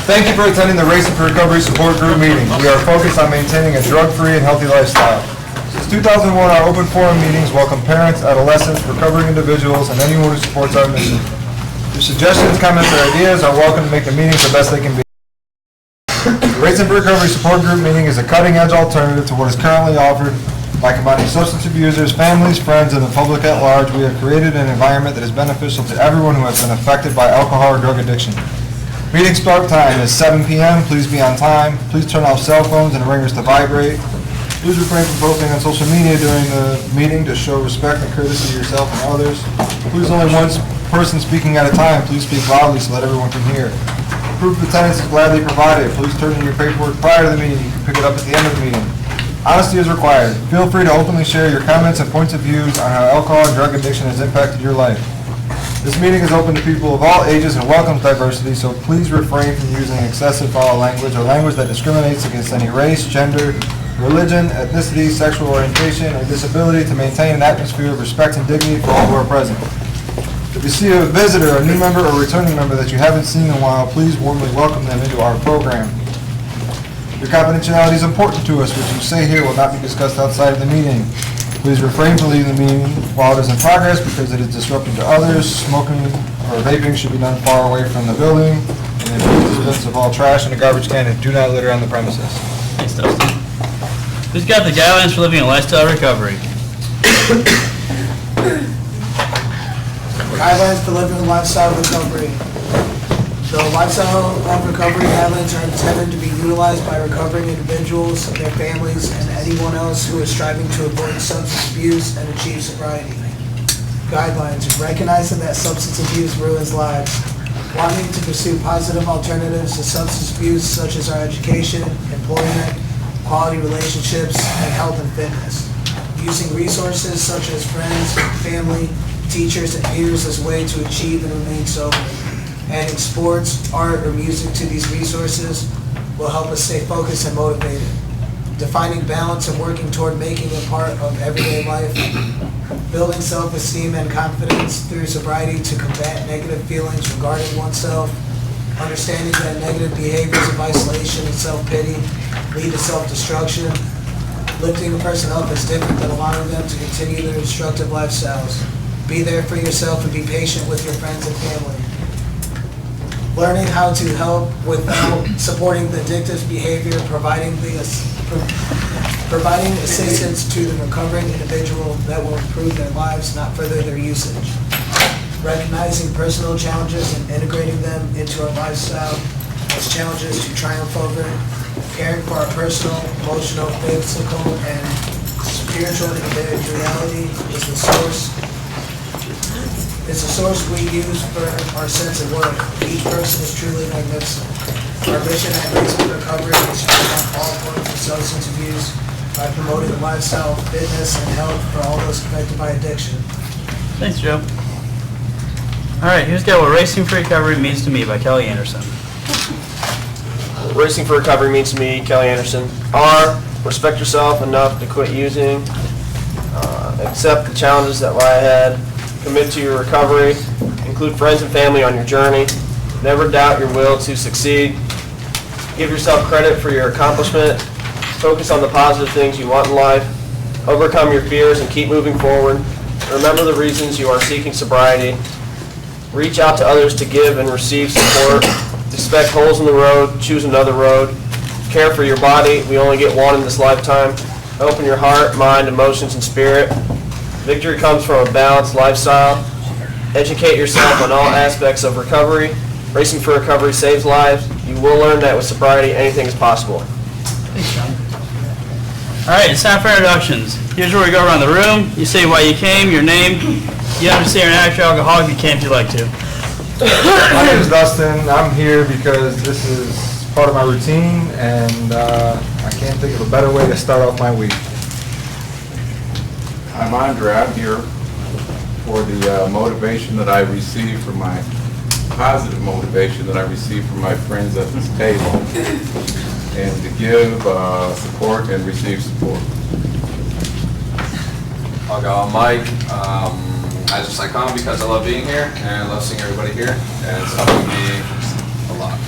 Thank you for attending the Racing for Recovery Support Group meeting. We are focused on maintaining a drug-free and healthy lifestyle. Since 2001, our open forum meetings welcome parents, adolescents, recovering individuals, and anyone who supports our mission. Your suggestions, comments, or ideas are welcome to make the meetings the best they can be. The Racing for Recovery Support Group meeting is a cutting-edge alternative to what is currently offered by combining substance abusers, families, friends, and the public at large. We have created an environment that is beneficial to everyone who has been affected by alcohol or drug addiction. Meeting start time is 7 p.m. Please be on time. Please turn off cell phones and ringers to vibrate. Please refrain from posting on social media during the meeting to show respect and courtesy to yourself and others. Please only one person speaking at a time. Please speak loudly so that everyone can hear. Proof of attendance is gladly provided. Please turn in your paperwork prior to the meeting. You can pick it up at the end of the meeting. Honesty is required. Feel free to openly share your comments and points of views on how alcohol and drug addiction has impacted your life. This meeting is open to people of all ages and welcomes diversity, so please refrain from using excessive foul language or language that discriminates against any race, gender, religion, ethnicity, sexual orientation, or disability to maintain an atmosphere of respect and dignity for all who are present. If you see a visitor, a new member, or returning member that you haven't seen in a while, please warmly welcome them into our program. Your confidentiality is important to us. What you say here will not be discussed outside of the meeting. Please refrain from leaving the meeting while it is in progress because it is disruptive to others. Smoking or vaping should be done far away from the building. And the disposal of all trash in a garbage can and do not litter on the premises. Thanks, Dustin. Who's got the guidelines for living a lifestyle recovery? Guidelines for living a lifestyle recovery. The lifestyle of recovery guidelines are intended to be utilized by recovering individuals, their families, and anyone else who is striving to avoid substance abuse and achieve sobriety. Guidelines recognizing that substance abuse ruins lives, wanting to pursue positive alternatives to substance abuse such as our education, employment, quality relationships, and health and fitness. Using resources such as friends, family, teachers, and peers as a way to achieve and remain sober. Adding sports, art, or music to these resources will help us stay focused and motivated. Defining balance and working toward making it part of everyday life. Building self-esteem and confidence through sobriety to combat negative feelings regarding oneself. Understanding that negative behaviors of isolation and self-pity lead to self-destruction. Lifting a person up is different than allowing them to continue their destructive lifestyles. Be there for yourself and be patient with your friends and family. Learning how to help without supporting the addictive behavior, providing assistance to the recovering individual that will improve their lives, not further their usage. Recognizing personal challenges and integrating them into our lifestyle as challenges to triumph over. Caring for our personal, emotional, physical, and spiritual individuality is the source. It's a source we use for our sense of worth. Each person is truly magnificent. Our mission at Racing for Recovery is to prevent all forms of substance abuse by promoting a lifestyle of fitness and health for all those affected by addiction. Thanks, Joe. All right, who's got What Racing for Recovery Means to Me by Kelly Anderson? Racing for Recovery means to me, Kelly Anderson. R, respect yourself enough to quit using. Accept the challenges that lie ahead. Commit to your recovery. Include friends and family on your journey. Never doubt your will to succeed. Give yourself credit for your accomplishment. Focus on the positive things you want in life. Overcome your fears and keep moving forward. Remember the reasons you are seeking sobriety. Reach out to others to give and receive support. Expect holes in the road. Choose another road. Care for your body. We only get one in this lifetime. Open your heart, mind, emotions, and spirit. Victory comes from a balanced lifestyle. Educate yourself on all aspects of recovery. Racing for Recovery saves lives. You will learn that with sobriety, anything is possible. Thanks, John. All right, it's time for introductions. Here's where we go around the room. You say why you came, your name. You have to say you're an actual alcoholic. You can if you'd like to. My name is Dustin. I'm here because this is part of my routine, and I can't think of a better way to start off my week. I'm Andre. I'm here for the motivation that I receive from my positive motivation that I receive from my friends at this table, and to give support and receive support. I'll go on Mike. I just like come because I love being here and I love seeing everybody here, and it's helping me a lot.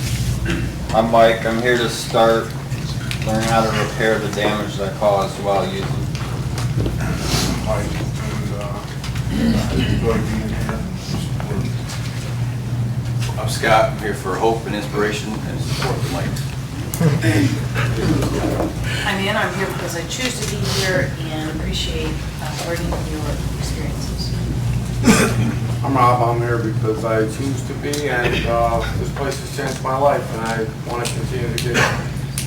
I'm Mike. I'm here to start learn how to repair the damage that I caused while using. Mike, and enjoy being here. I'm Scott. I'm here for hope and inspiration and support the light. I'm Ann. I'm here because I choose to be here and appreciate learning your experiences. I'm Rob. I'm here because I choose to be, and this place has changed my life, and I want to continue to get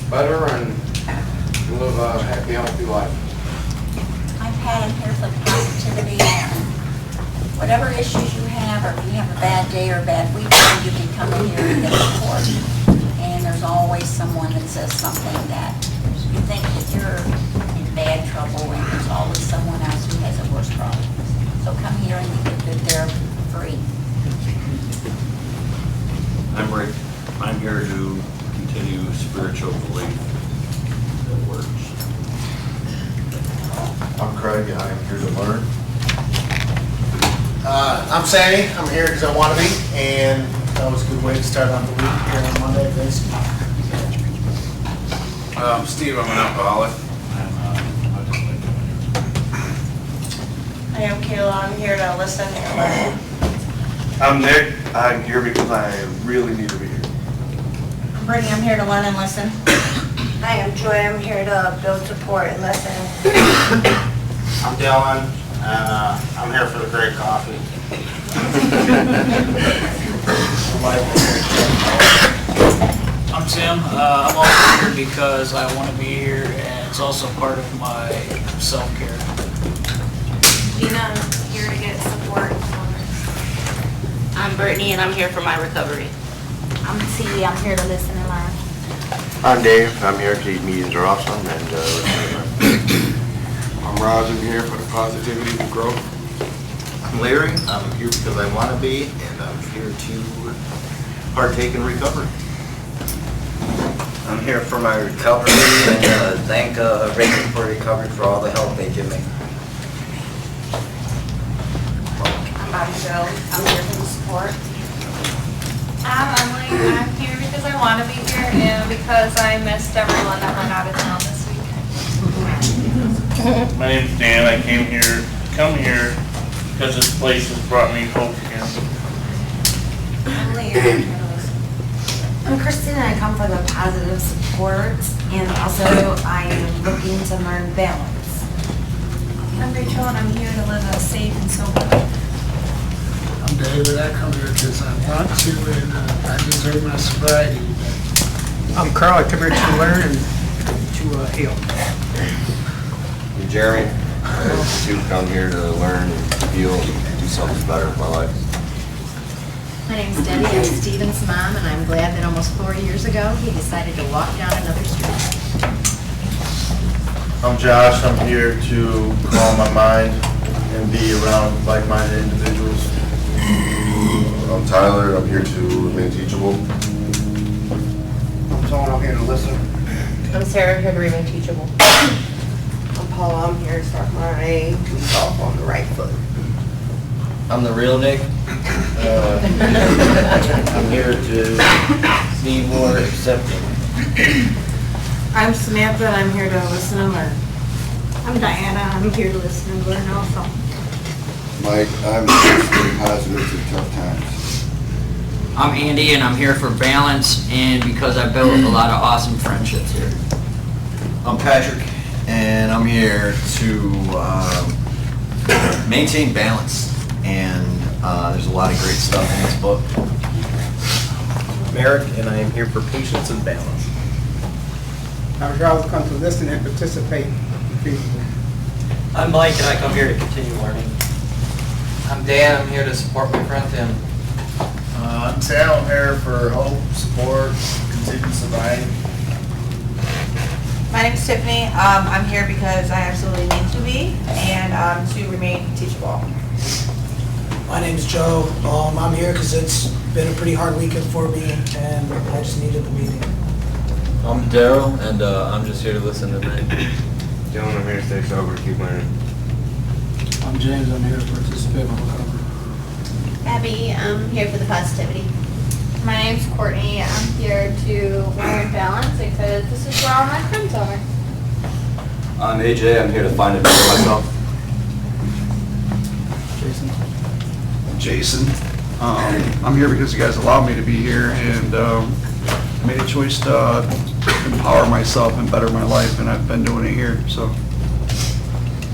better and live a happy, healthy life. I'm Pat. I'm here for positivity, and whatever issues you have, or if you have a bad day or a bad weekend, you can come in here and get support. And there's always someone that says something that you think that you're in bad trouble, and there's always someone else who has a worse problem. So come here and you get good therapy free. I'm Rick. I'm here to continue spiritual belief that works. I'm Craig, and I am here to learn. I'm Sandy. I'm here because I want to be, and that was a good way to start off the week here on Monday. Thanks. Steve, I'm an alcoholic. I am Kayla. I'm here to listen and learn. I'm Nick. I'm here because I really need to be here. I'm Brittany. I'm here to learn and listen. I am Joy. I'm here to build support and listen. I'm Dylan, and I'm here for the great coffee. I'm Tim. I'm also here because I want to be here, and it's also part of my self-care. Dina, I'm here to get support. I'm Brittany, and I'm here for my recovery. I'm C. I'm here to listen and learn. I'm Dave. I'm here because these meetings are awesome, and I'm Roz. I'm here for the positivity and growth. I'm Larry. I'm here because I want to be, and I'm here to partake in recovery. I'm here for my recovery and thank Rachel for recovery for all the help they give me. I'm Bobby Joe. I'm here for the support. I'm Emily. I'm here because I want to be here and because I missed everyone that went out of town this week. My name's Dan. I come here because this place has brought me hope again. I'm Leah. I'm Kristen, and I come for the positive support, and also I am looking to learn balance. I'm Rachel, and I'm here to live a safe and sober life. I'm David. I come here because I want to, and I deserve my sobriety. I'm Carl. I come here to learn and to heal. I'm Jeremy. I too come here to learn, heal, do something better with my life. My name's Debbie. I'm Steven's mom, and I'm glad that almost 40 years ago he decided to walk down another street. I'm Josh. I'm here to calm my mind and be around like-minded individuals. I'm Tyler, I'm here to remain teachable. I'm Tony. I'm here to listen. I'm Sarah. I'm here to remain teachable. I'm Paula. I'm here to start my week off on the right foot. I'm the real Nick. I'm here to be more accepting. I'm Samantha, and I'm here to listen and learn. I'm Diana. I'm here to listen and learn also. Mike, I'm here to stay positive through tough times. I'm Andy, and I'm here for balance and because I built a lot of awesome friendships here. I'm Patrick, and I'm here to maintain balance. And there's a lot of great stuff in this book. Merrick, and I am here for patience and balance. I'm Charles. Come to listen and participate. I'm Mike, and I come here to continue learning. I'm Dan. I'm here to support my friend Tim. I'm Sam. I'm here for hope, support, continued sobriety. My name's Tiffany. I'm here because I absolutely need to be and to remain teachable. My name's Joe. I'm here because it's been a pretty hard weekend for me, and I just needed the meeting. I'm Daryl, and I'm just here to listen tonight. Dylan, I'm here to stay sober, keep learning. I'm James. I'm here to participate in recovery. Abby, I'm here for the positivity. My name's Courtney. I'm here to of learn balance because this is where all my friends are. I'm AJ, I'm here to find a better myself. Jason. I'm here because you guys allowed me to be here, and I made a choice to empower myself and better my life, and I've been doing it here, so.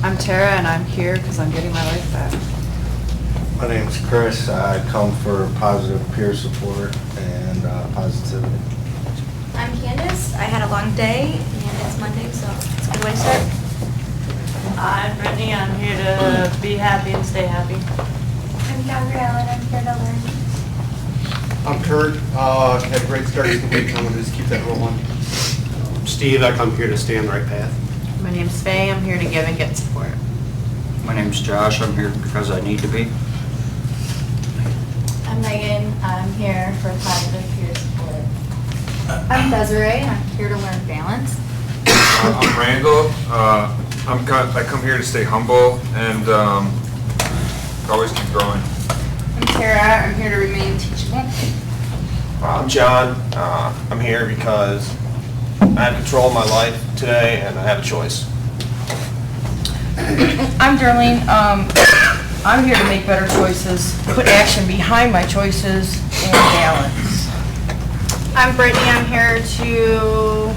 I'm Tara, and I'm here because I'm getting my life back. My name is Chris. I come for positive peer support and positivity. I'm Candace. I had a long day and it's Monday, so it's a good way to start. I'm Brittany. I'm here to be happy and stay happy. I'm Gabrielle and I'm here to learn. I'm Kurt. Had a great start to the week. I'm going to just keep that rolling. Steve, I come here to stay on the right path. My name's Faye. I'm here to give and get support. My name's Josh. I'm here because I need to be. I'm Megan. I'm here for positive peer support. I'm Desiree. I'm here to learn balance. I'm Randall. I come here to stay humble and always keep growing. I'm Tara. I'm here to remain teachable. I'm John. I'm here because I have control of my life today and I have a choice. I'm Darlene. I'm here to make better choices, put action behind my choices, and balance. I'm Brittany. I'm here to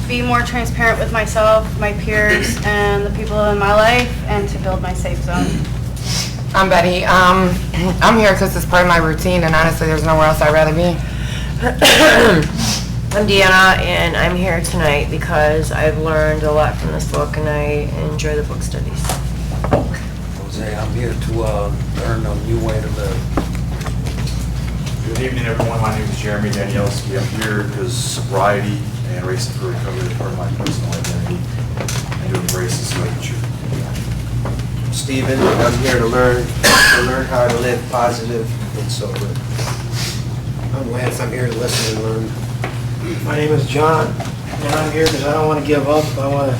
be more transparent with myself, my peers, and the people in my life, and to build my safe zone. I'm Betty. I'm here because it's part of my routine, and honestly, there's nowhere else I'd rather be. I'm Deanna, and I'm here tonight because I've learned a lot from this book, and I enjoy the book studies. Jose, I'm here to learn a new way to live. Good evening, everyone. My name is Jeremy Danielski. I'm here because sobriety and racing for recovery are part of my personal identity and to embrace this literature. Steven, I'm here to learn how to live positive and sober. I'm Lance. I'm here to listen and learn. My name is John, and I'm here because I don't want to give up. I want to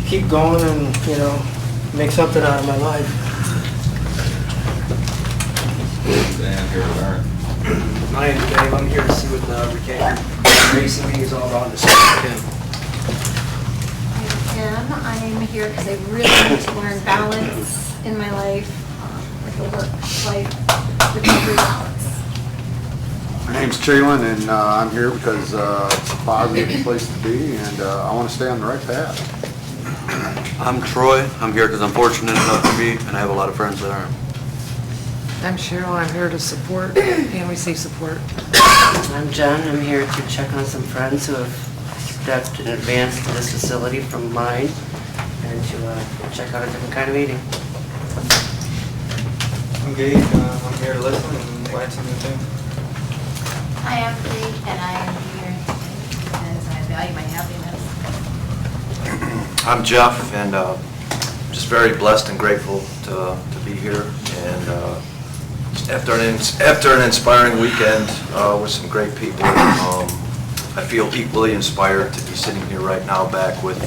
keep going and, make something out of my life. Dan, here to learn. My name's Dave. I'm here to see what the racing meeting is all about this weekend. I'm Kim. I'm here because I really need to learn balance in my life, like a work-life recovery balance. My name's Traylon, and I'm here because it's a positive place to be, and I want to stay on the right path. I'm Troy. I'm here because I'm fortunate enough to be, and I have a lot of friends that aren't. I'm Cheryl. I'm here to support and receive support. I'm Jen. I'm here to check on some friends who have stepped in advance to this facility from mine and to check out a different kind of meeting. I'm Gabe. I'm here to listen and learn some new things. I am Bree, and I am here because I value my happiness. I'm Jeff, and just very blessed and grateful to be here. And after an inspiring weekend with some great people, I feel equally inspired to be sitting here right now back with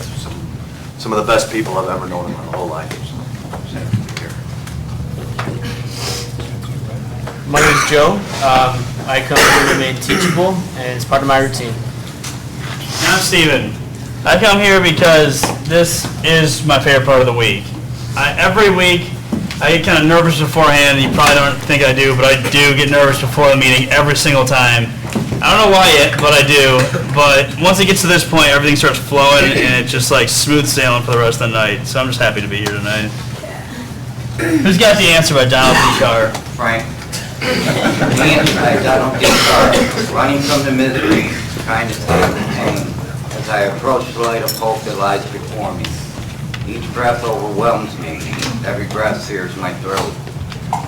some of the best people I've ever known in my whole life. So, just happy to be here. My name is Joe. I come here to remain teachable, and it's part of my routine. And I'm Steven. I come here because this is my favorite part of the week. Every week, I get kind of nervous beforehand. You probably don't think I do, but I do get nervous before the meeting every single time. I don't know why yet, but I do. But once it gets to this point, everything starts flowing, and it's just like smooth sailing for the rest of the night. So I'm just happy to be here tonight. Who's got the answer by Donald D. Carr? Frank. The answer by Donald D. Carr, running from the misery, trying to escape the pain, as I approach the light of hope that lies before me. Each breath overwhelms me, every breath sears my throat.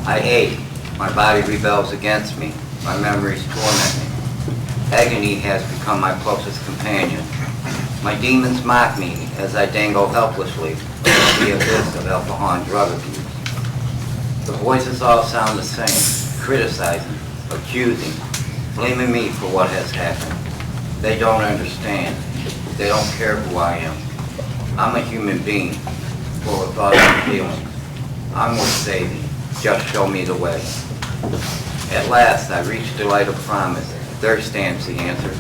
I ache, my body rebels against me, my memories torment me. Agony has become my closest companion. My demons mock me as I dangle helplessly above the abyss of alcohol and drug abuse. The voices all sound the same, criticizing, accusing, blaming me for what has happened. They don't understand. They don't care who I am. I'm a human being, full of thoughts and feelings. I'm worth saving. Just show me the way. At last, I reached the light of promise, Their stance, the answer.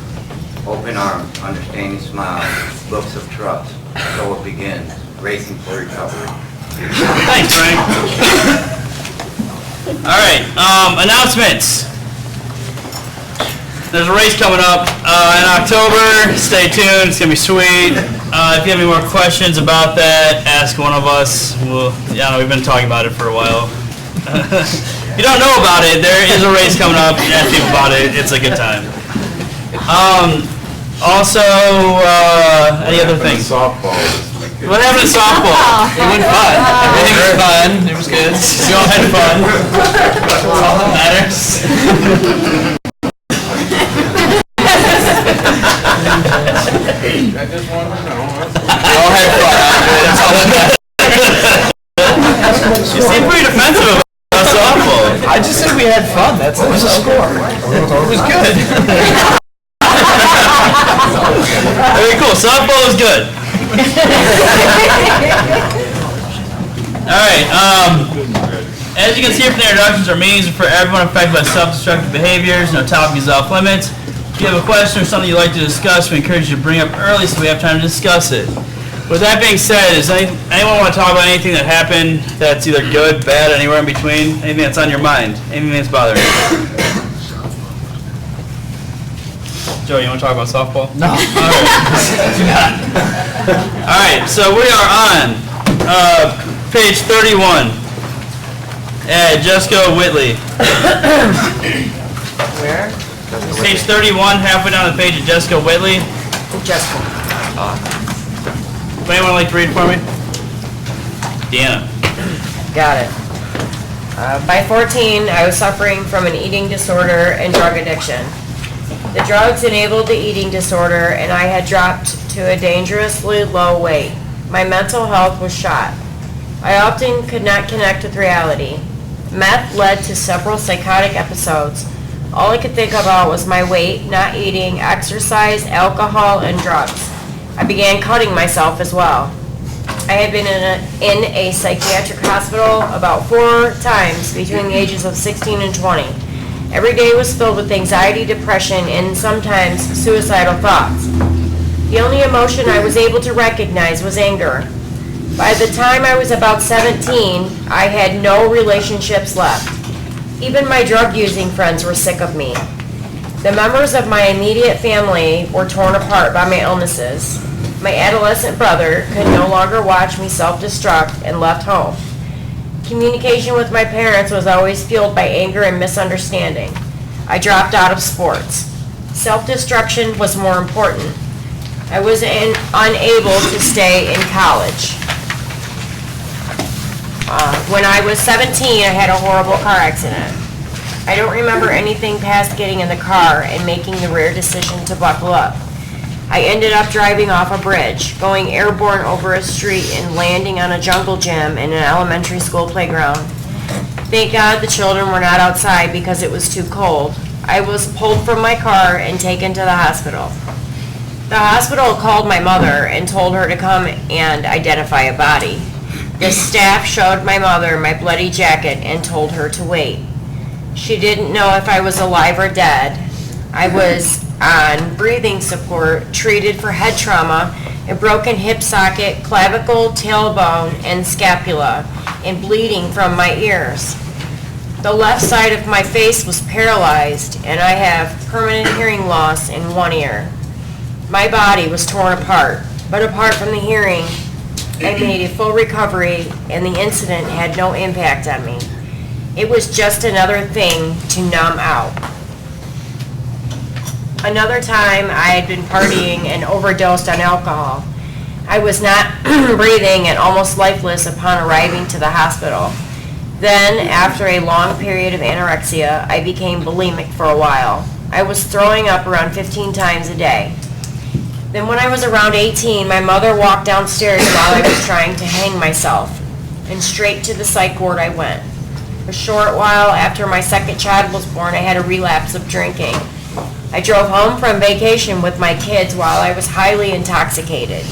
Open arms, understanding smiles, looks of trust. So it begins, racing for recovery. Thanks, Frank. All right, announcements. There's a race coming up in October. Stay tuned. It's gonna be sweet. If you have any more questions about that, ask one of us. We've been talking about it for a while. If you don't know about it, there is a race coming up. Ask people about it. It's a good time. Also, any other things? Softball this weekend. What happened to softball? It went fun. Everything was fun. It was good. We all had fun. That's all that matters. I just wanted to know. We all had fun. That's all that matters. You seem pretty defensive about softball. I just said we had fun, that's what was the score. It was good. Very cool. Softball is good. All right. As you can see from the introductions, our meetings are for everyone affected by self-destructive behaviors. No topic is off limits. If you have a question or something you'd like to discuss, we encourage you to bring it up early so we have time to discuss it. With that being said, does anyone want to talk about anything that happened that's either good, bad, anywhere in between? Anything that's on your mind? Anything that's bothering you? Joe, you want to talk about softball? No. All right. All right, so we are on page 31. Jessica Whitley. Where? Page 31, halfway down the page of Jessica Whitley. Jessica. Anyone like to read for me? Deanna. Got it. By 14, I was suffering from an eating disorder and drug addiction. The drugs enabled the eating disorder, and I had dropped to a dangerously low weight. My mental health was shot. I often could not connect with reality. Meth led to several psychotic episodes. All I could think about was my weight, not eating, exercise, alcohol, and drugs. I began cutting myself as well. I had been in a psychiatric hospital about 4 times between the ages of 16 and 20. Every day was filled with anxiety, depression, and sometimes suicidal thoughts. The only emotion I was able to recognize was anger. By the time I was about 17, I had no relationships left. Even my drug-using friends were sick of me. The members of my immediate family were torn apart by my illnesses. My adolescent brother could no longer watch me self-destruct and left home. Communication with my parents was always fueled by anger and misunderstanding. I dropped out of sports. Self-destruction was more important. I was unable to stay in college. When I was 17, I had a horrible car accident. I don't remember anything past getting in the car and making the rare decision to buckle up. I ended up driving off a bridge, going airborne over a street and landing on a jungle gym in an elementary school playground. Thank God the children were not outside because it was too cold. I was pulled from my car and taken to the hospital. The hospital called my mother and told her to come and identify a body. The staff showed my mother my bloody jacket and told her to wait. She didn't know if I was alive or dead. I was on breathing support, treated for head trauma, a broken hip socket, clavicle, tailbone, and scapula, and bleeding from my ears. The left side of my face was paralyzed, and I have permanent hearing loss in one ear. My body was torn apart, but apart from the hearing, I made a full recovery, and the incident had no impact on me. It was just another thing to numb out. Another time, I had been partying and overdosed on alcohol. I was not breathing and almost lifeless upon arriving to the hospital. Then, after a long period of anorexia, I became bulimic for a while. I was throwing up around 15 times a day. Then when I was around 18, my mother walked downstairs while I was trying to hang myself, and straight to the psych ward I went. A short while after my second child was born, I had a relapse of drinking. I drove home from vacation with my kids while I was highly intoxicated,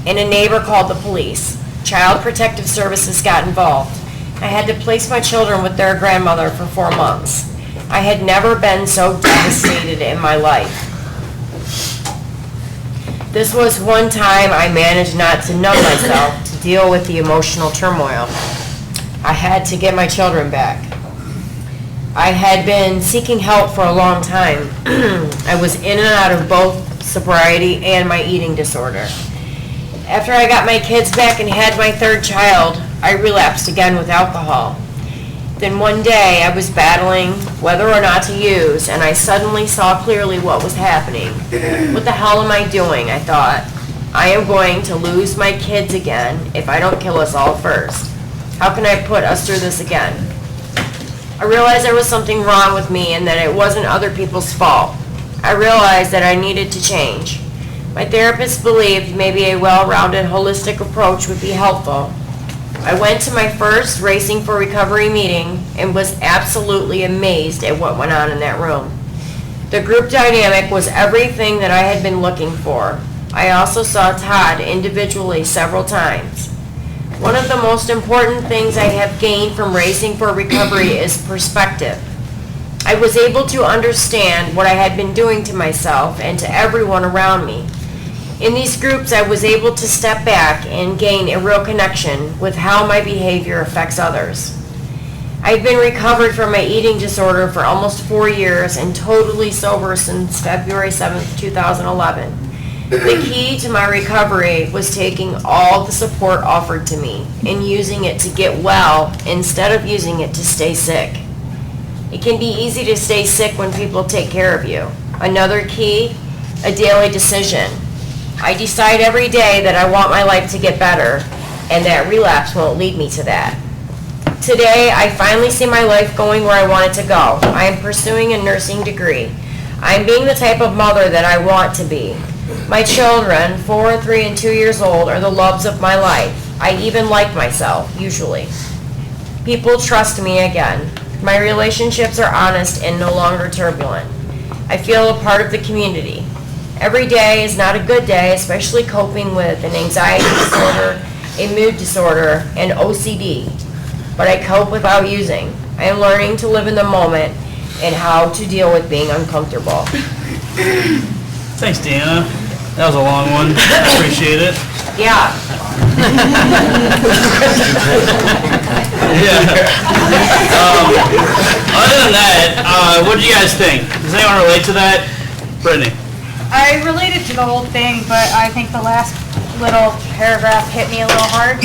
and a neighbor called the police. Child Protective Services got involved. I had to place my children with their grandmother for 4 months. I had never been so devastated in my life. This was one time I managed not to numb myself to deal with the emotional turmoil. I had to get my children back. I had been seeking help for a long time. I was in and out of both sobriety and my eating disorder. After I got my kids back and had my third child, I relapsed again with alcohol. Then one day I was battling whether or not to use, and I suddenly saw clearly what was happening. What the hell am I doing? I thought. I am going to lose my kids again if I don't kill us all first. How can I put us through this again? I realized there was something wrong with me and that it wasn't other people's fault. I realized that I needed to change. My therapist believed maybe a well-rounded holistic approach would be helpful. I went to my first Racing for Recovery meeting and was absolutely amazed at what went on in that room. The group dynamic was everything that I had been looking for. I also saw Todd individually several times. One of the most important things I have gained from Racing for Recovery is perspective. I was able to understand what I had been doing to myself and to everyone around me. In these groups, I was able to step back and gain a real connection with how my behavior affects others. I've been recovered from my eating disorder for almost 4 years and totally sober since February 7th, 2011. The key to my recovery was taking all the support offered to me and using it to get well instead of using it to stay sick. It can be easy to stay sick when people take care of you. Another key, a daily decision. I decide every day that I want my life to get better and that relapse won't lead me to that. Today, I finally see my life going where I want it to go. I am pursuing a nursing degree. I am being the type of mother that I want to be. My children, 4, 3, and 2 years old, are the loves of my life. I even like myself, usually. People trust me again. My relationships are honest and no longer turbulent. I feel a part of the community. Every day is not a good day, especially coping with an anxiety disorder, a mood disorder, and OCD. But I cope without using. I am learning to live in the moment and how to deal with being uncomfortable. Thanks, Deanna. That was a long one. I appreciate it. Yeah. Other than that, what do you guys think? Does anyone relate to that? Brittany? I related to the whole thing, but I think the last little paragraph hit me a little hard.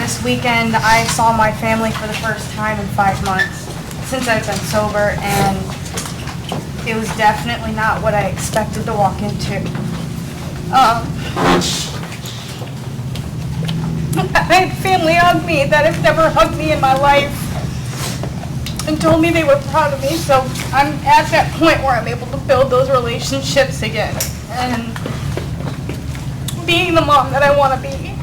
This weekend, I saw my family for the first time in 5 months since I've been sober, and it was definitely not what I expected to walk into. I had family hug me that have never hugged me in my life and told me they were proud of me, so I'm at that point where I'm able to build those relationships again and being the mom that I want to be.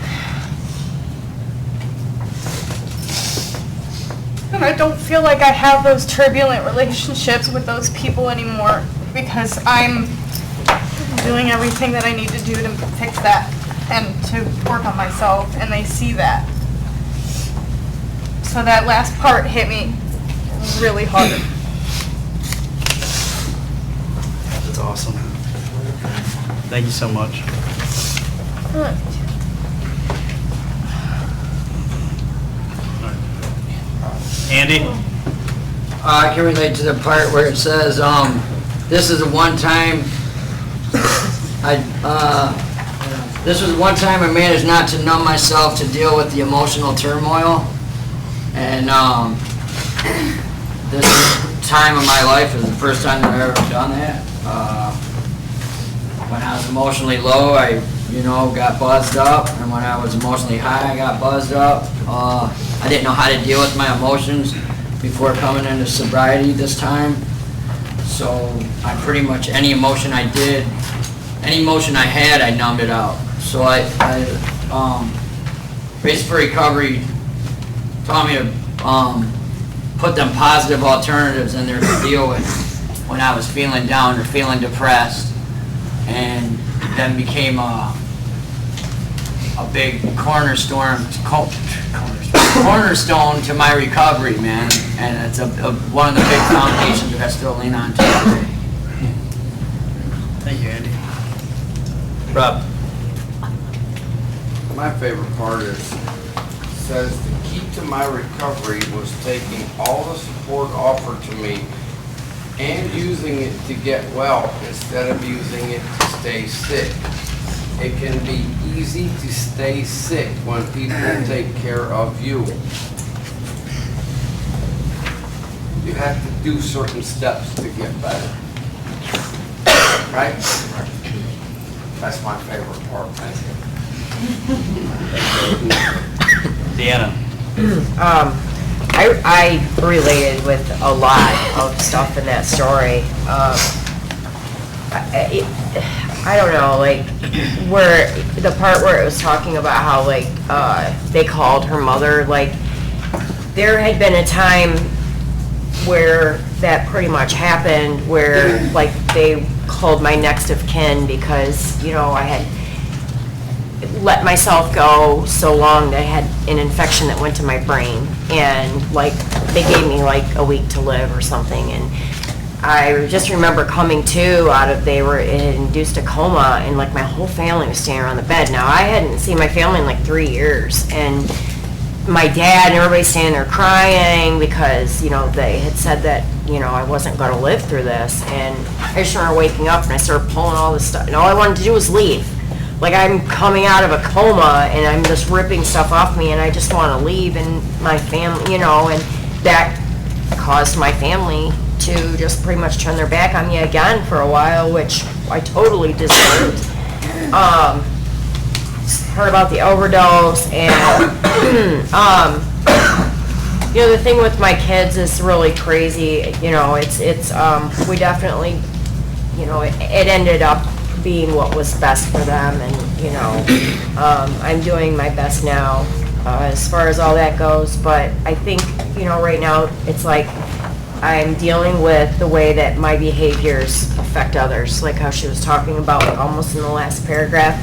And I don't feel like I have those turbulent relationships with those people anymore because I'm doing everything that I need to do to fix that and to work on myself, and they see that. So that last part hit me really hard. That's awesome. Thank you so much. Andy? I can relate to the part where it says, this is the one time this was one time I managed not to numb myself to deal with the emotional turmoil. And this time of my life is the first time that I've ever done that. When I was emotionally low, I got buzzed up, and when I was emotionally high, I got buzzed up. I didn't know how to deal with my emotions before coming into sobriety this time. So I pretty much, any emotion I had, I numbed it out. So Racing for Recovery taught me to put them positive alternatives in there to deal with when I was feeling down or feeling depressed, and then became a big cornerstone to my recovery, man. And it's one of the big foundations that I still lean on to today. Thank you, Andy. Rob? My favorite part says the key to my recovery was taking all the support offered to me and using it to get well instead of using it to stay sick. It can be easy to stay sick when people take care of you. You have to do certain steps to get better. Right? That's my favorite part. Thank you. Deanna? I related with a lot of stuff in that story. I don't know, like, where, the part where it was talking about how, like, they called her mother, like, there had been a time where that pretty much happened, where, like, they called my next of kin because, you know, I had let myself go so long that I had an infection that went to my brain, and, like, they gave me, like, a week to live or something, and I just remember coming to out of, it had induced a coma, and like my whole family was standing around the bed. Now I hadn't seen my family in like 3 years, and my dad and everybody standing there crying because, you know, they had said that, you know, I wasn't going to live through this. And I just remember waking up and I started pulling all this stuff, and all I wanted to do was leave. Like, I'm coming out of a coma and I'm just ripping stuff off me, and I just want to leave, and my family, you know, and that caused my family to just pretty much turn their back on me again for a while, which I totally deserved. Heard about the overdose, and you know, the thing with my kids is really crazy. You know, it's we definitely, you know, it ended up being what was best for them, and you know, I'm doing my best now as far as all that goes. But I think, you know, right now it's like I'm dealing with the way that my behaviors affect others, like how she was talking about, like, almost in the last paragraph.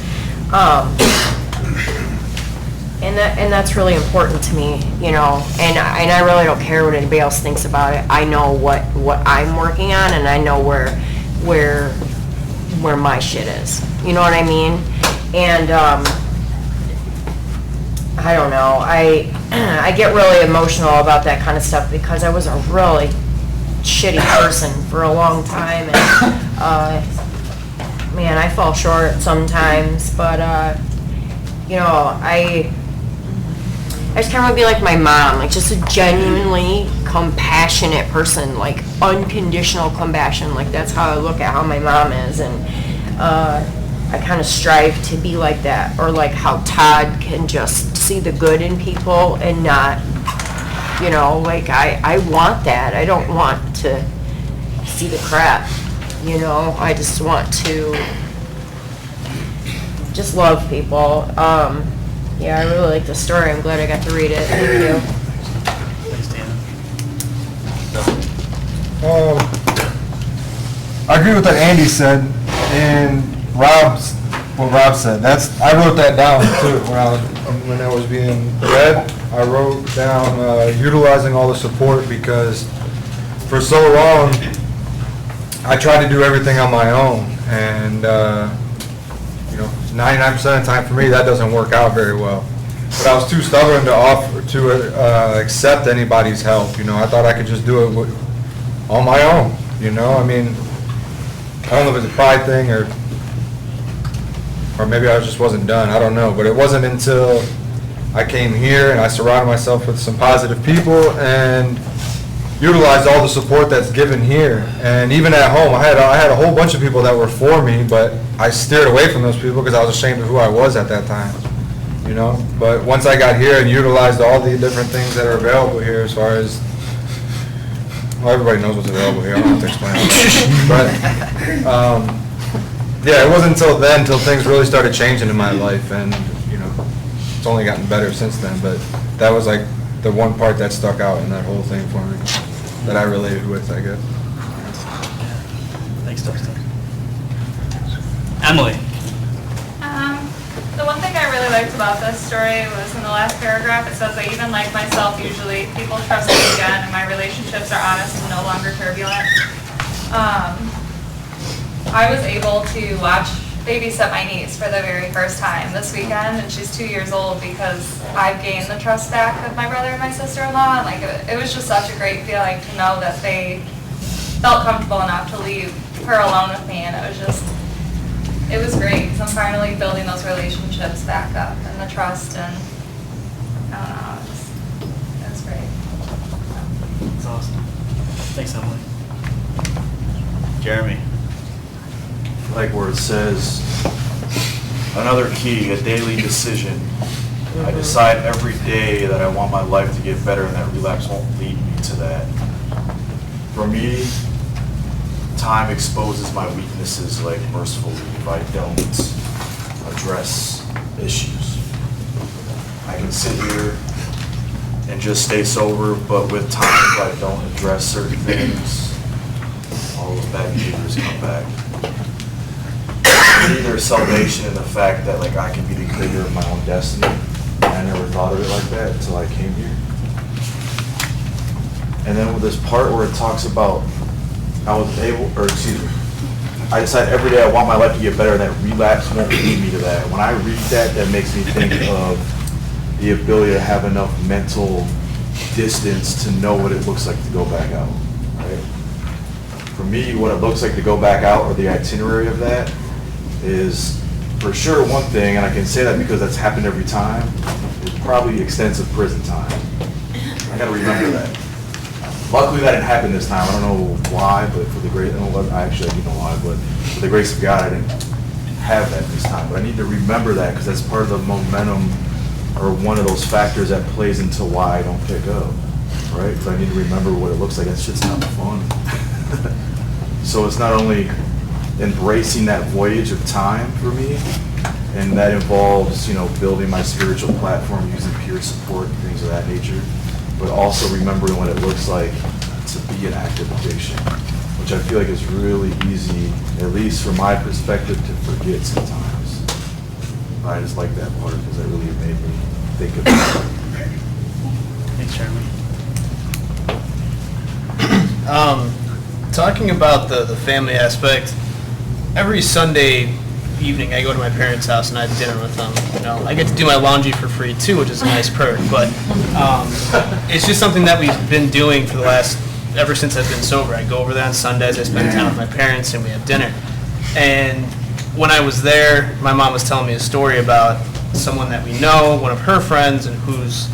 And that's really important to me, you know, and I really don't care what anybody else thinks about it. I know what I'm working on, and I know where my shit is. You know what I mean? And I don't know. I get really emotional about that kind of stuff because I was a really shitty person for a long time, and man, I fall short sometimes, but you know, I just kind of want to be like my mom, like just a genuinely compassionate person, like unconditional compassion. Like, that's how I look at how my mom is, and I kind of strive to be like that, or like how Todd can just see the good in people and not, you know, like I want that. I don't want to see the crap, you know. I just want to just love people. Yeah, I really like the story. I'm glad I got to read it. Thank you. I agree with what Andy said, and what Rob said. I wrote that down too when I was being read. I wrote down utilizing all the support, because for so long I tried to do everything on my own, and you know, 99% of the time for me that doesn't work out very well. But I was too stubborn to accept anybody's help. You know, I thought I could just do it on my own. You know, I mean, I don't know if it's a pride thing or maybe I just wasn't done. I don't know. But it wasn't until I came here and I surrounded myself with some positive people and utilized all the support that's given here. And even at home, I had a whole bunch of people that were for me, but I steered away from those people because I was ashamed of who I was at that time. You know, but once I got here and utilized all the different things that are available here, as far as, well, everybody knows what's available here. I don't have to explain it. But yeah, it wasn't until then, until things really started changing in my life, and you know, it's only gotten better since then. But that was like the one part that stuck out in that whole thing for me, that I related with, I guess. Thanks, Dustin. Emily. The one thing I really like liked about this story was in the last paragraph, it says, "I even like myself usually, people trust me again, and my relationships are honest and no longer turbulent." I was able to babysit my niece for the very first time this weekend, and she's 2 years old because I've gained the trust back of my brother and my sister-in-law, and like it was just such a great feeling to know that they felt comfortable enough to leave her alone with me, and it was great because I'm finally building those relationships back up and the trust, and I don't know, it was great. That's awesome. Thanks, Emily. Jeremy. Like where it says, another key, a daily decision. I decide every day that I want my life to get better and that relapse won't lead me to that. For me, time exposes my weaknesses like mercifully if I don't address issues. I can sit here and just stay sober, but with time, if I don't address certain things, all the bad behaviors come back. There's salvation in the fact that like I can be the creator of my own destiny. I never thought of it like that until I came here. And then with this part where it talks about I decide every day I want my life to get better and that relapse won't lead me to that. When I read that, that makes me think of the ability to have enough mental distance to know what it looks like to go back out, right? For me, what it looks like to go back out, or the itinerary of that, is for sure one thing, and I can say that because that's happened every time, is probably extensive prison time. I gotta remember that. Luckily that didn't happen this time. I don't know why, but for the grace, I do know why, but for the grace of God, I didn't have that this time. But I need to remember that because that's part of the momentum, or one of those factors that plays into why I don't pick up, right? Because I need to remember what it looks like. That shit's not fun. So it's not only embracing that voyage of time for me, and that involves, building my spiritual platform, using peer support and things of that nature, but also remembering what it looks like to be an active addiction, which I feel like is really easy, at least from my perspective, to forget sometimes. I just like that part because it really made me think of it. Thanks, Jeremy. Talking about the family aspect, every Sunday evening I go to my parents' house and I have dinner with them. I get to do my laundry for free too, which is a nice perk, but it's just something that we've been doing for ever since I've been sober. I go over there on Sundays, I spend time with my parents, and we have dinner. And when I was there, my mom was telling me a story about someone that we know, one of her friends, and whose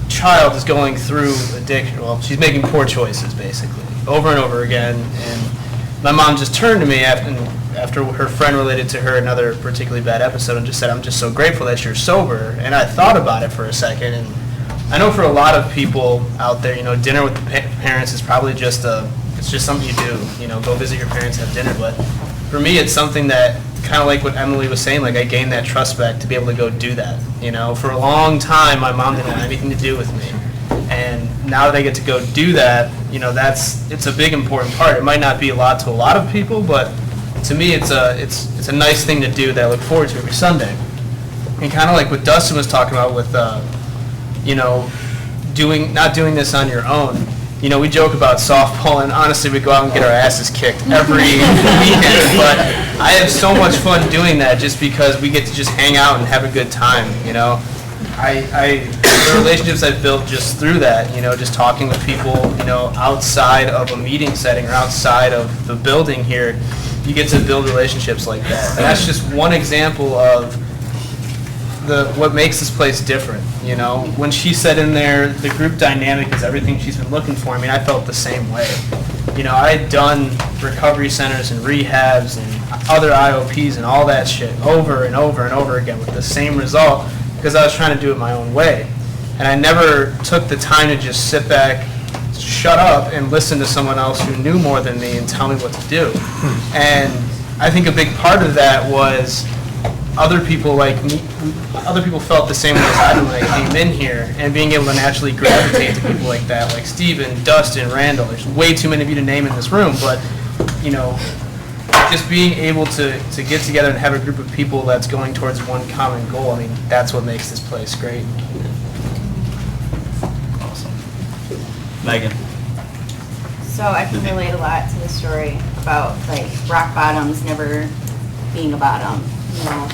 child is going through addiction. Well, she's making poor choices, basically, over and over again. And my mom just turned to me after her friend related to her another particularly bad episode and just said, "I'm just so grateful that you're sober." And I thought about it for a second, and I know for a lot of people out there, dinner with the parents is probably just something you do, go visit your parents, have dinner. But for me, it's something that, kind of like what Emily was saying, like I gained that trust back to be able to go do that. For a long time, my mom didn't want anything to do with me. And now that I get to go do that, it's a big important part. It might not be a lot to a lot of people, but to me, it's a nice thing to do that I look forward to every Sunday. And kind of like what Dustin was talking about with, not doing this on your own. We joke about softball, and honestly, we go out and get our asses kicked every weekend. But I have so much fun doing that just because we get to just hang out and have a good time. The relationships I've built just through that, just talking with people, outside of a meeting setting or outside of the building here, you get to build relationships like that. And that's just one example of what makes this place different. When she said in there, the group dynamic is everything she's been looking for, I felt the same way. I had done recovery centers and rehabs and other IOPs and all that shit over and over and over again with the same result because I was trying to do it my own way. And I never took the time to just sit back, shut up, and listen to someone else who knew more than me and tell me what to do. And I think a big part of that was other people like me, other people felt the same way as I did when I came in here, and being able to naturally gravitate to people like that, like Steven, Dustin, Randall. There's way too many of you to name in this room, but, just being able to get together and have a group of people that's going towards one common goal, I mean, that's what makes this place great. Megan. So I can relate a lot to the story about like rock bottoms never being a bottom. You know,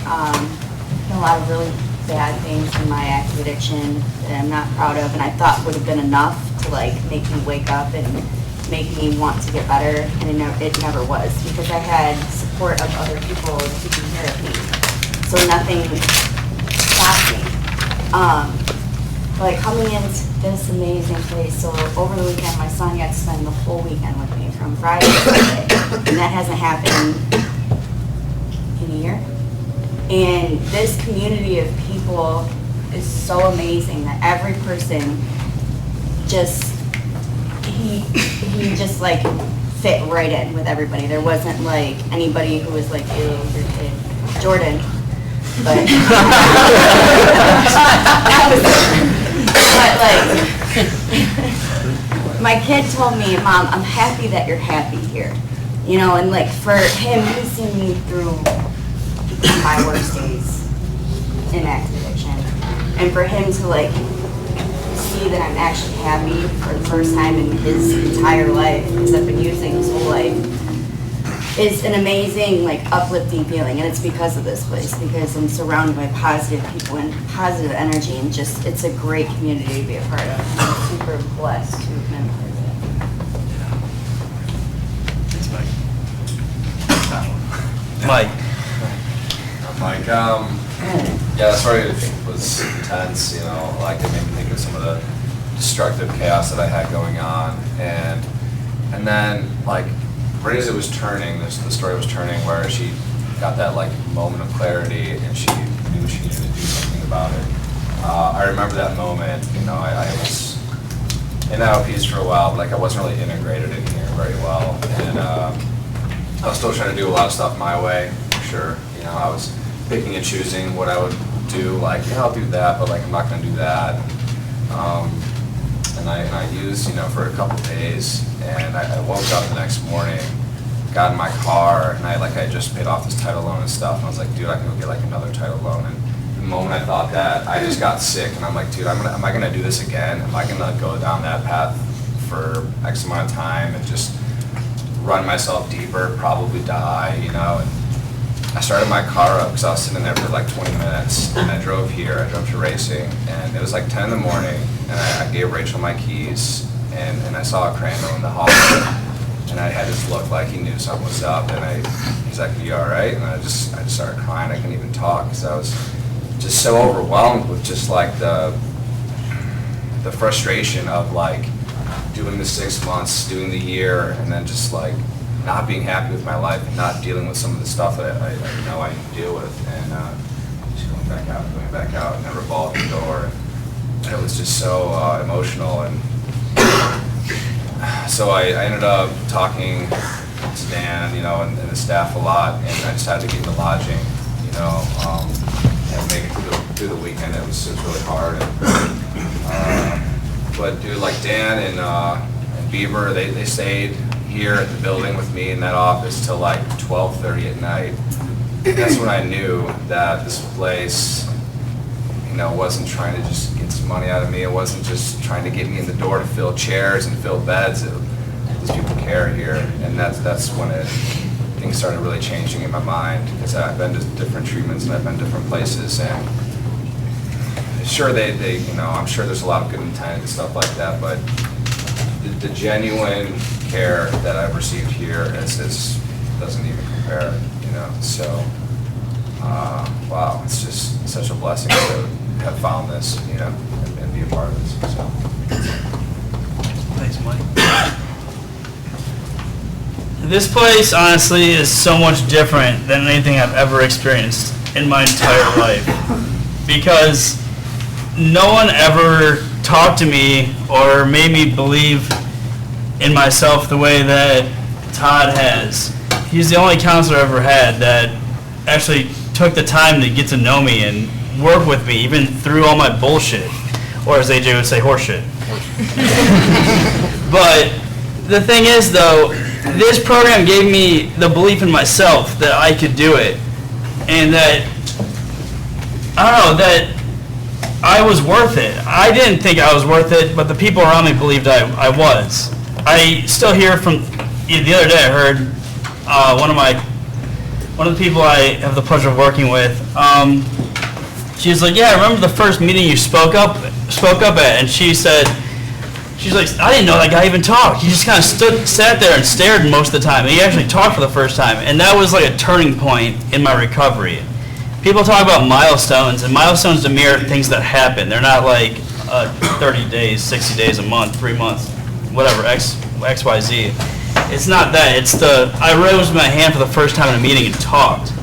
a lot of really bad things in my active addiction that I'm not proud of, and I thought would have been enough to like make me wake up and make me want to get better, and it never was, because I had support of other people taking care of me. So nothing stopped me. Like coming into this amazing place, so over the weekend, my son got to spend the whole weekend with me from Friday to Sunday, and that hasn't happened in a year. And this community of people is so amazing that every person just, he just like fit right in with everybody. There wasn't like anybody who was like, ew, your kid, Jordan. But, but like, my kid told me, Mom, I'm happy that you're happy here. You know, and like for him, he's seen me through my worst days in active addiction. And for him to like see that I'm actually happy for the first time in his entire life, because I've been using his whole life, is an amazing, like, uplifting feeling. And it's because of this place, because I'm surrounded by positive people and positive energy, and just, it's a great community to be a part of. I'm super blessed to have been a part of it. Mike. Mike, yeah, that story was intense, you know, like it made me think of some of the destructive chaos that I had going on, and then, like, right as it was turning, the story was turning where she got that, like, moment of clarity, and she knew she needed to do something about it. I remember that moment, you know, I was in IOPs for a while, but, like, I wasn't really integrated in here very well, and I was still trying to do a lot of stuff my way, for sure. You know, I was picking and choosing what I would do, like, yeah, I'll do that, but like I'm not gonna do that. And I used, you know, for a couple days, and I woke up the next morning, got in my car, and I just paid off this title loan and stuff, and I was like, dude, I can go get like another title loan. And the moment I thought that, I just got sick, and I'm like, dude, am I gonna do this again? Am I gonna go down that path for X amount of time and just run myself deeper, probably die, you know? And I started my car up because I was sitting there for like 20 minutes, and I drove here, I drove to Racing, and it was like 10 in the morning, and I gave Rachel my keys, and I saw a Crandall in the hallway, and I had this look like he knew something was up, and he's like, you all right? And I just started crying. I couldn't even talk because I was just so overwhelmed with just like the frustration of like doing the 6 months, doing the year, and then just like not being happy with my life and not dealing with some of the stuff that I know I need to deal with, and just going back out, and never revolving door. And it was just so emotional, and so I ended up talking to Dan, you know, and the staff a lot, and I just had to get into lodging, you know, and make it through the weekend. It was really hard. And, but dude, like Dan and Beaver, they stayed here at the building with me in that office till like 12:30 at night. That's when I knew that this place, you know, wasn't trying to just get some money out of me. It wasn't just trying to get me in the door to fill chairs and fill beds. These people care here, and that's when things started really changing in my mind, because I've been to different treatments and I've been to different places, and sure they you know, I'm sure there's a lot of good intent and stuff like that, but the genuine care that I've received here is doesn't even compare, you know. So wow, it's just such a blessing to have found this, you know, and be a part of this. So thanks, Mike. This place honestly is so much different than anything I've ever experienced in my entire life, because no one ever talked to me or made me believe in myself the way that Todd has. He's the only counselor I've ever had that actually took the time to get to know me and work with me, even through all my bullshit, or as AJ would say, horseshit. But the thing is, though, this program gave me the belief in myself that I could do it, and that, I don't know, that I was worth it. I didn't think I was worth it, but the people around me believed I was. I still hear from, the other day I heard one of the people I have the pleasure of working with, she was like, yeah, I remember the first meeting you spoke up at, and she's like, I didn't know that guy even talked. He just kind of sat there and stared most of the time, and he actually talked for the first time, and that was like a turning point in my recovery. People talk about milestones, and milestones to me are things that happen. They're not like 30 days, 60 days, a month, 3 months, whatever, X, Y, Z. It's not that. It's I raised my hand for the first time in a meeting and talked.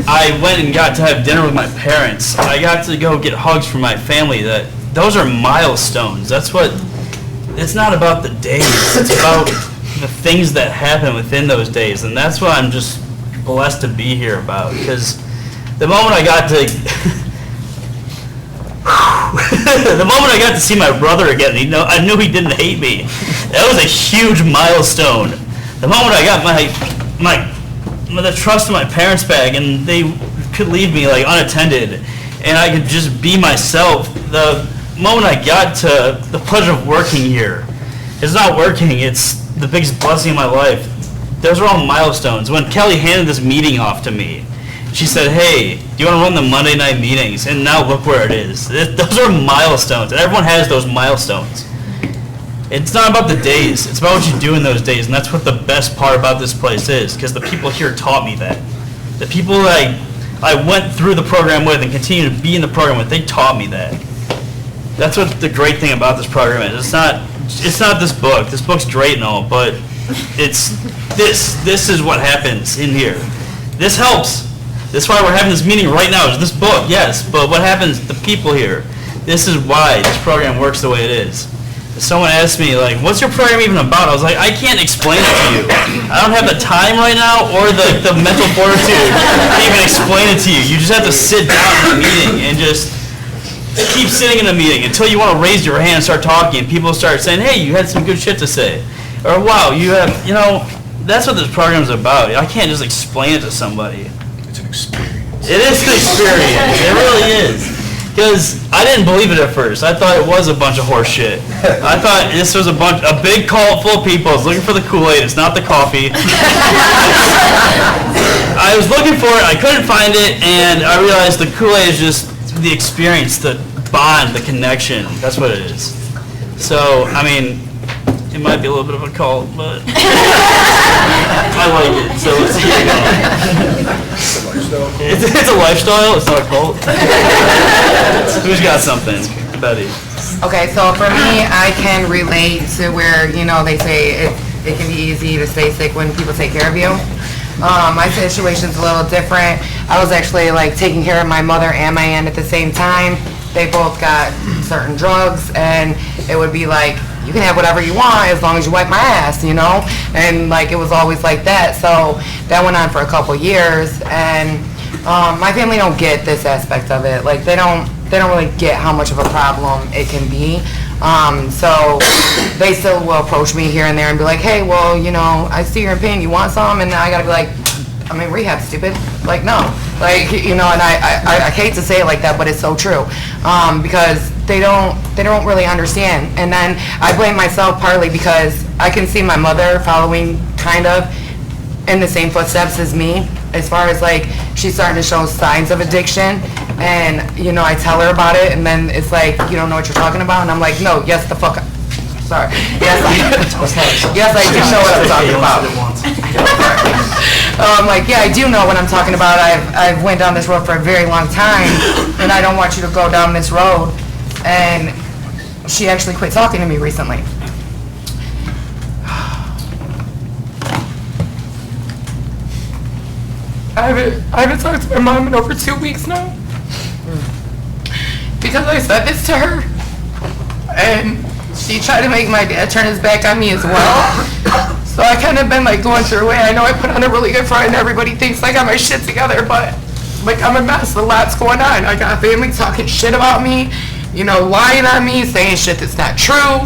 I went and got to have dinner with my parents. I got to go get hugs from my family. Those are milestones. It's not about the days. It's about the things that happen within those days. And that's what I'm just blessed to be here about. Because the moment I got to see my brother again, I knew he didn't hate me. That was a huge milestone. The moment I got the trust in my parents back, and they could leave me like unattended, and I could just be myself. The moment I got to the pleasure of working here, it's not working, it's the biggest blessing in my life. Those are all milestones. When Kelly handed this meeting off to me, she said, hey, do you want to run the Monday night meetings? And now look where it is. Those are milestones, and everyone has those milestones. It's not about the days, it's about what you do in those days, and that's what the best part about this place is, because the people here taught me that. The people that I went through the program with and continue to be in the program with, they taught me that. That's what the great thing about this program is. It's not this book. This book's great and all, but it's this is what happens in here. This helps. That's why we're having this meeting right now, is this book, yes, but what happens to the people here? This is why this program works the way it is. Someone asked me, like, what's your program even about? I was like, I can't explain it to you. I don't have the time right now or the mental fortitude to even explain it to you. You just have to sit down in a meeting and just keep sitting in a meeting until you want to raise your hand and start talking, and people start saying, hey, you had some good shit to say. Or, wow, that's what this program is about. I can't just explain it to somebody. It's an experience. It is an experience. It really is. Because I didn't believe it at first. I thought it was a bunch of horse shit. I thought this was a big cult full of people. I was looking for the Kool-Aid. It's not the coffee. I was looking for it. I couldn't find it, and I realized the Kool-Aid is just the experience, the bond, the connection. That's what it is. So, I mean, it might be a little bit of a cult, but I like it. So let's keep it going. It's a lifestyle. It's not a cult. Who's got something? Betty. Okay, so for me, I can relate to where, they say it can be easy to stay sick when people take care of you. My situation's a little different. I was actually taking care of my mother and my aunt at the same time. They both got certain drugs, and it would be like, you can have whatever you want as long as you wipe my ass, And it was always like that. So that went on for a couple years, and my family don't get this aspect of it. They don't really get how much of a problem it can be. So they still will approach me here and there and be like, hey, well, I see you're in pain, you want some? And I gotta be like, I'm in rehab, stupid. No. And I hate to say it like that, but it's so true. Because they don't really understand. And then I blame myself partly because I can see my mother following kind of in the same footsteps as me, as far as she's starting to show signs of addiction, and I tell her about it, and then it's like, you don't know what you're talking about, and I'm like, no, yes, the fuck, sorry, yes, I do know what I'm talking about. I'm like, yeah, I do know what I'm talking about. I've went down this road for a very long time, and I don't want you to go down this road. And she actually quit talking to me recently. I haven't talked to my mom in over 2 weeks now. Because I said this to her, and she tried to make my dad turn his back on me as well. So I kind of been going through it. I know I put on a really good front, and everybody thinks I got my shit together, but I'm a mess. A lot's going on. I got family talking shit about me, lying on me, saying shit that's not true.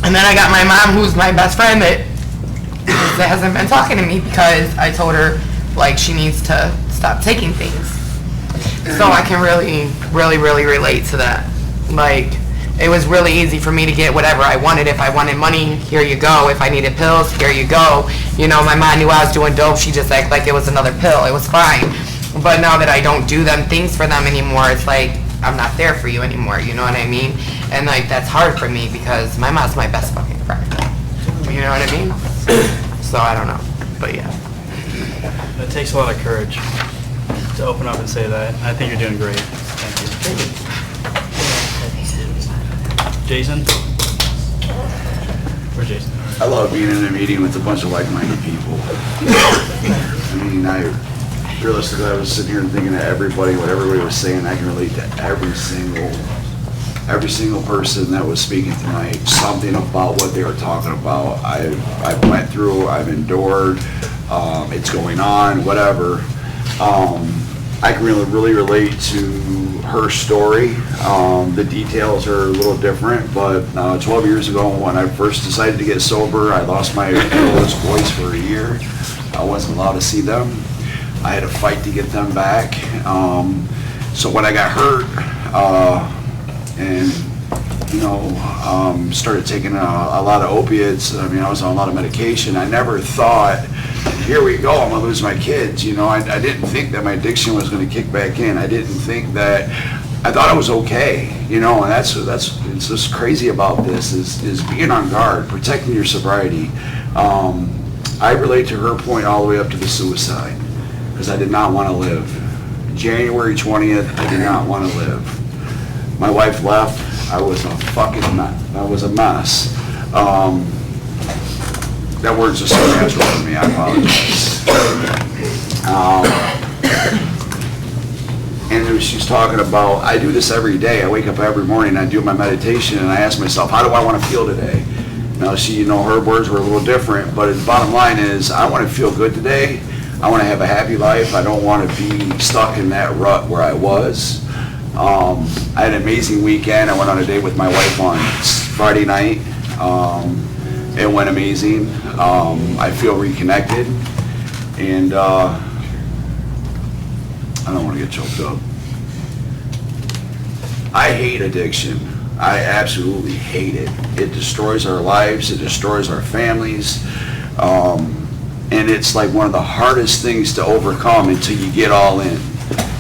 And then I got my mom, who's my best friend, that that hasn't been talking to me because I told her, like, she needs to stop taking things. So I can really, really, really relate to that. Like, it was really easy for me to get whatever I wanted. If I wanted money, here you go. If I needed pills, here you go. You know, my mom knew I was doing dope. She just acted like it was another pill. It was fine. But now that I don't do them things for them anymore, it's like, I'm not there for you anymore. You know what I mean? And, like, that's hard for me because my mom's my best fucking friend. You know what I mean? So I don't know. But, yeah. It takes a lot of courage to open up and say that. I think you're doing great. Thank you. Jason? Where's Jason? I love being in a meeting with a bunch of like-minded people. I mean, realistically, I was sitting here and thinking that what everybody was saying, I can relate to every single person that was speaking tonight. Something about what they were talking about. I've went through, I've endured, it's going on, whatever. I can really relate to her story. The details are a little different, but 12 years ago when I first decided to get sober, I lost my oldest boys for a year. I wasn't allowed to see them. I had to fight to get them back. So when I got hurt and started taking a lot of opiates, I mean, I was on a lot of medication. I never thought, here we go, I'm gonna lose my kids. You know, I didn't think that my addiction was gonna kick back in. I didn't think that, I thought I was okay, you know, and that's it's just crazy about this is being on guard, protecting your sobriety. I relate to her point all the way up to the suicide, because I did not want to live. January 20th, I did not want to live. My wife left, I was a fucking mess. I was a mess. That word's just so natural for me, I apologize. And she's talking about, I do this every day. I wake up every morning, I do my meditation, and I ask myself, how do I want to feel today? Now, her words were a little different, but the bottom line is, I want to feel good today. I want to have a happy life. I don't want to be stuck in that rut where I was. I had an amazing weekend. I went on a date with my wife on Friday night. It went amazing. I feel reconnected, and I don't want to get choked up. I hate addiction. I absolutely hate it. It destroys our lives. It destroys our families. And it's like one of the hardest things to overcome until you get all in.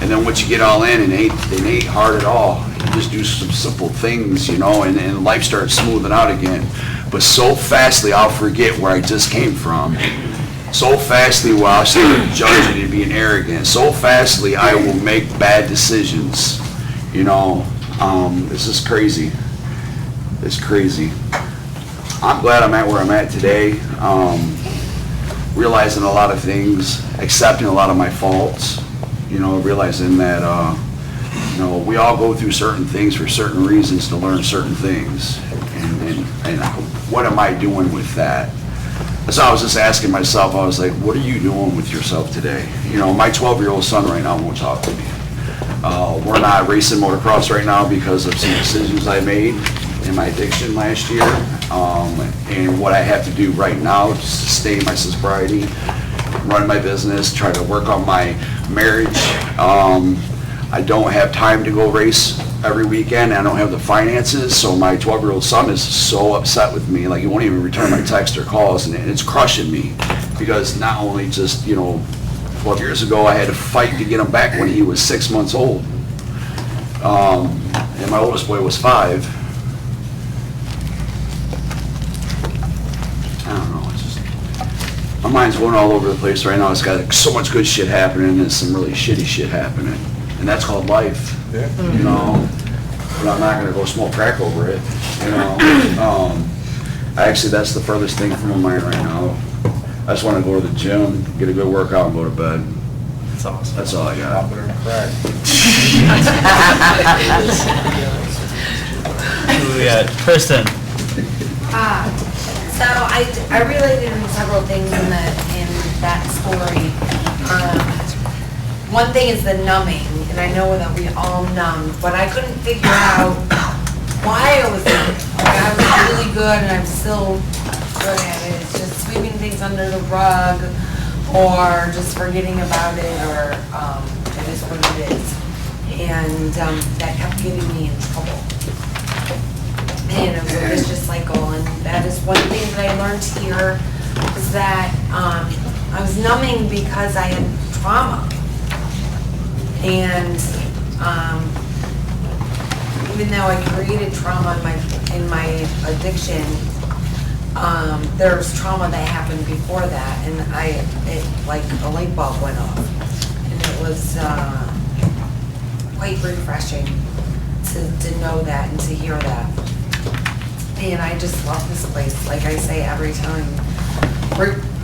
And then once you get all in, it ain't hard at all. You just do some simple things, you know, and life starts smoothing out again. But so fastly, I'll forget where I just came from. So fastly, I'll start judging and being arrogant. So fastly, I will make bad decisions. You know, this is crazy. It's crazy. I'm glad I'm at where I'm at today. Realizing a lot of things, accepting a lot of my faults, you know, realizing that, we all go through certain things for certain reasons to learn certain things. And what am I doing with that? So I was just asking myself, I was like, what are you doing with yourself today? You know, my 12-year-old son right now won't talk to me. We're not racing motocross right now because of some decisions I made in my addiction last year. And what I have to do right now to sustain my sobriety, run my business, try to work on my marriage. I don't have time to go race every weekend. I don't have the finances, so my 12-year-old son is so upset with me. Like, he won't even return my texts or calls, and it's crushing me because not only just, 12 years ago, I had to fight to get him back when he was 6 months old. And my oldest boy was 5. I don't know, it's just, my mind's going all over the place right now. It's got so much good shit happening and some really shitty shit happening. And that's called life, Yeah. you know? But I'm not gonna go smoke crack over it, you know? Actually, that's the furthest thing from my mind right now. I just wanna go to the gym, get a good workout, and go to bed. That's awesome. That's all I got. Who we got? Kristen. So I related in several things in that story. One thing is the numbing, and I know that we all numbed, but I couldn't figure out why I was numb. Like, I was really good, and I'm still good at it. It's just sweeping things under the rug or just forgetting about it, or it is what it is. And that kept getting me in trouble. And it was a vicious cycle, and that is one thing that I learned here, is that I was numbing because I had trauma. And even though I created trauma in my addiction, there's trauma that happened before that, and it like a light bulb went off. And it was quite refreshing to know that and to hear that. And I just love this place. Like I say every time,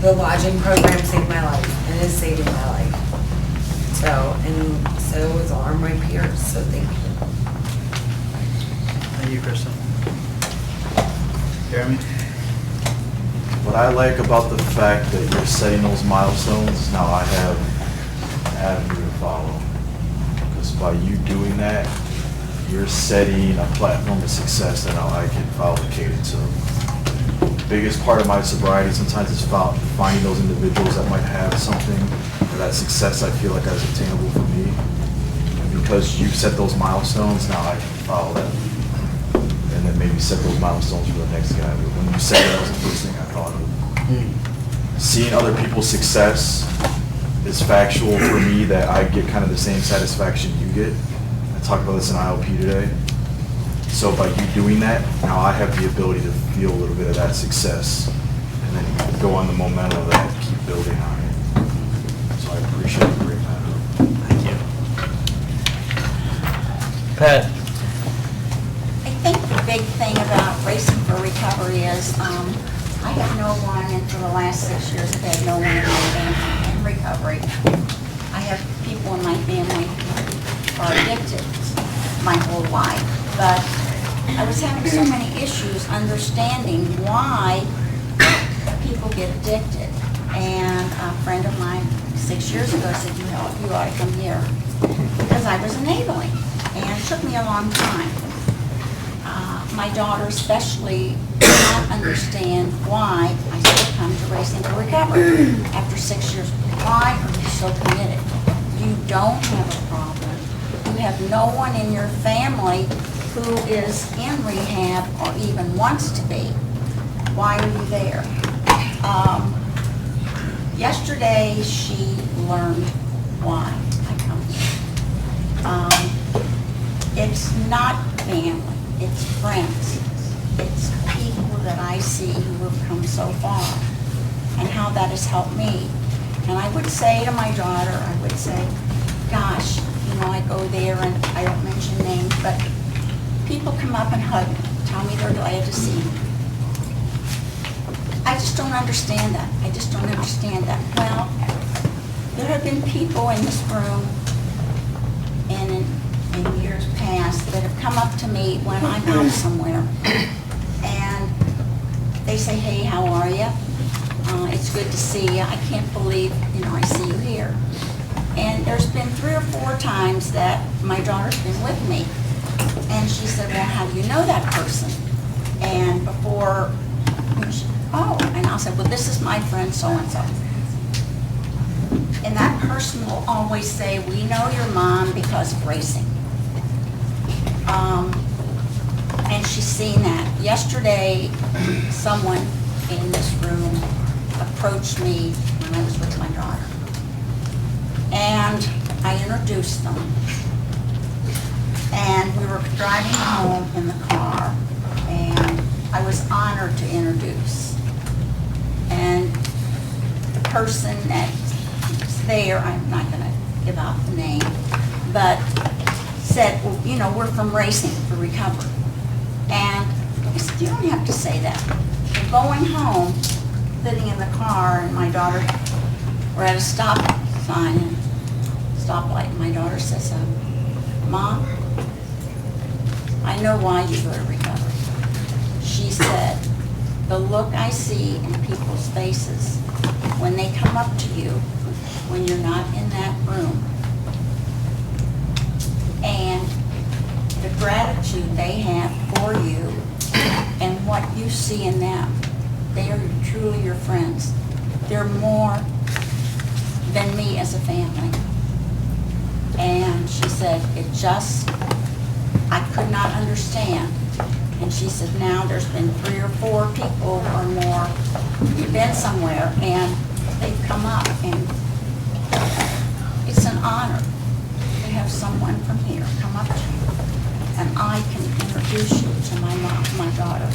the lodging program saved my life and is saving my life. So is all my peers, so thank you. Thank you, Kristen. Jeremy? What I like about the fact that you're setting those milestones, now I have an avenue to follow. Because by you doing that, you're setting a platform of success that now I can follow the cadence of. The biggest part of my sobriety sometimes is finding those individuals that might have something, or that success I feel like is attainable for me. And because you set those milestones, now I can follow them. And then maybe set those milestones for the next guy. But when you said that was the first thing I thought of. Seeing other people's success is factual for me, that I get kind of the same satisfaction you get. I talked about this in ILP today. So by you doing that, now I have the ability to feel a little bit of that success and then go on the momentum of that and keep building on it. So I appreciate you bringing that up. Thank you. Pat? I think the big thing about Racing for Recovery is I have no one, and for the last 6 years, I've had no one in my family in recovery. I have people in my family who are addicted my whole life, but I was having so many issues understanding why people get addicted. And a friend of mine 6 years ago said, you ought to come here, because I was enabling, and it took me a long time. My daughter especially did not understand why I still come to Racing for Recovery after 6 years. Why are you so committed? You don't have a problem. You have no one in your family who is in rehab or even wants to be. Why are you there? Yesterday, she learned why I come here. It's not family. It's friends. It's people that I see who have come so far, and how that has helped me. And I would say to my daughter, I would say, gosh, I go there, and I don't mention names, but people come up and hug me, tell me they're glad to see me. I just don't understand that. I just don't understand that. Well, there have been people in this room and in years past that have come up to me when I'm out somewhere, and they say, hey, how are you? It's good to see you. I can't believe, I see you here. And there's been 3 or 4 times that my daughter's been with me, and she said, well, how do you know that person? And before, and I'll say, well, this is my friend so-and-so. And that person will always say, we know your mom because of racing. And she's seen that. Yesterday, someone in this room approached me when I was with my daughter. And I introduced them. And we were driving home in the car, and I was honored to introduce. And the person that's there, I'm not going to give out the name, but said, well, we're from Racing for Recovery. And I said, you don't have to say that. We're going home, sitting in the car, and my daughter, we're at a stop sign, and stoplight, and my daughter says, Mom, I know why you go to recovery. She said, the look I see in people's faces when they come up to you, when you're not in that room, and the gratitude they have for you and what you see in them, They are truly your friends. They're more than me as a family. And she said, I could not understand. And she said, now there's been 3 or 4 people or more, you've been somewhere, and they've come up, and it's an honor to have someone from here come up to you, and I can introduce you to my mom, my daughter.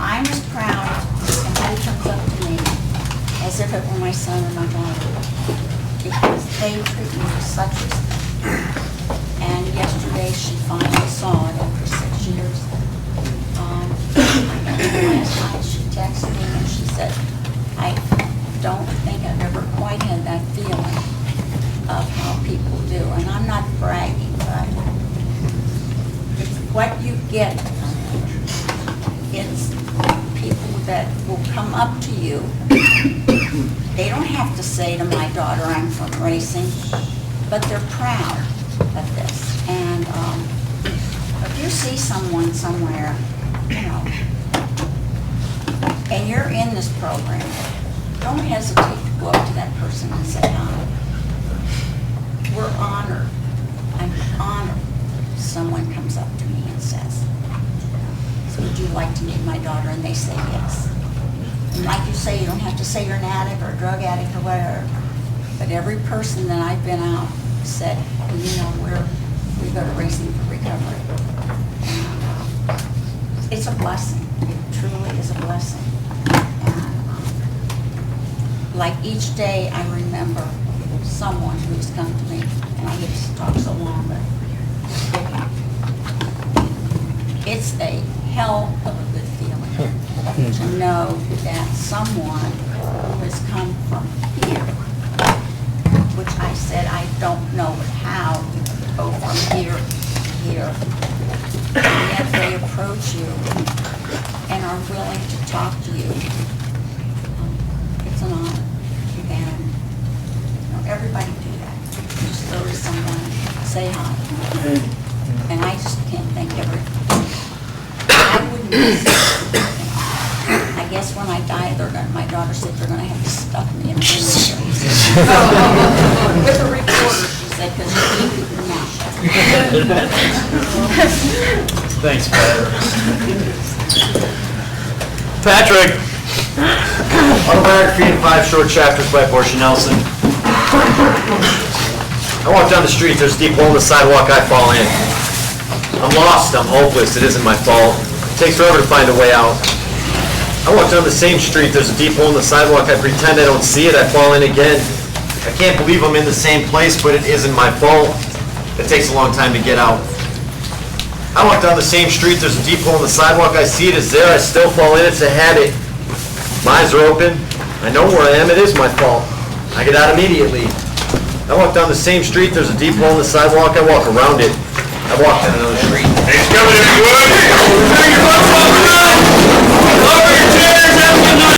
I'm as proud as somebody comes up to me as if it were my son or my daughter, because they treat me with such respect. And yesterday, she finally saw it after 6 years. Last night, she texted me and she said, I don't think I've ever quite had that feeling of how people do. And I'm not bragging, but it's what you get. It's people that will come up to you. They don't have to say to my daughter, I'm from racing, but they're proud of this. And if you see someone somewhere, you know, and you're in this program, don't hesitate to go up to that person and say hi. We're honored. I'm honored someone comes up to me and says, so would you like to meet my daughter? And they say yes. And like you say, you don't have to say you're an addict or a drug addict or whatever, but every person that I've been out said, you know, we go to Racing for Recovery. And, it's a blessing. It truly is a blessing. And, like each day, I remember someone who's come to me, and I get to talk so long, but it's a hell of a good feeling to know that someone who has come from here, which I said I don't know how you can go from here to here, and yet they approach you and are willing to talk to you. It's an honor. And you know, everybody do that. Just go to someone, say hi. And I just can't thank everybody. I wouldn't miss it. I guess when I die, my daughter said they're going to have to stuff me in a wheelchair. With a reporter, she said, because you keep your mouth shut. Thanks, Patrick. Autobiography in 5 short chapters by Portia Nelson. I walk down the street, there's a deep hole in the sidewalk, I fall in. I'm lost, I'm hopeless, it isn't my fault. It takes forever to find a way out. I walk down the same street, there's a deep hole in the sidewalk, I pretend I don't see it, I fall in again. I can't believe I'm in the same place, but it isn't my fault. It takes a long time to get out. I walk down the same street, there's a deep hole in the sidewalk, I see it, it's there, I still fall in, it's a habit. My eyes are open, I know where I am, it is my fault. I get out immediately. I walk down the same street, there's a deep hole in the sidewalk, I walk around it.